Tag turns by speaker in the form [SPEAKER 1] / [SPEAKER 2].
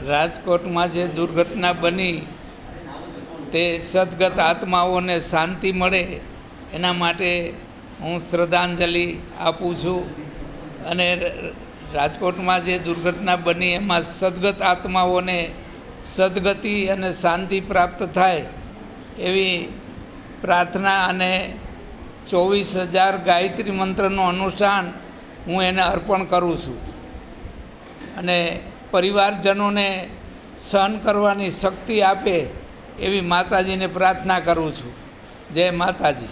[SPEAKER 1] રાજકોટમાં જે દુર્ઘટના બની તે સદગત આત્માઓને શાંતિ મળે એના માટે હું શ્રદ્ધાંજલિ આપું છું. અને રાજકોટમાં જે દુર્ઘટના બની એમાં સદગત આત્માઓને સદગતિ અને શાંતિ પ્રાપ્ત થાય એવી પ્રાર્થના અને 24,000 ગાયત્રી મંત્રનું અનુષ્ઠાન હું એને અર્પણ કરું છું. અને પરિવારજનોને સહન કરવાની શક્તિ આપે એવી માતાજીને પ્રાર્થના કરું છું. જય માતાજી.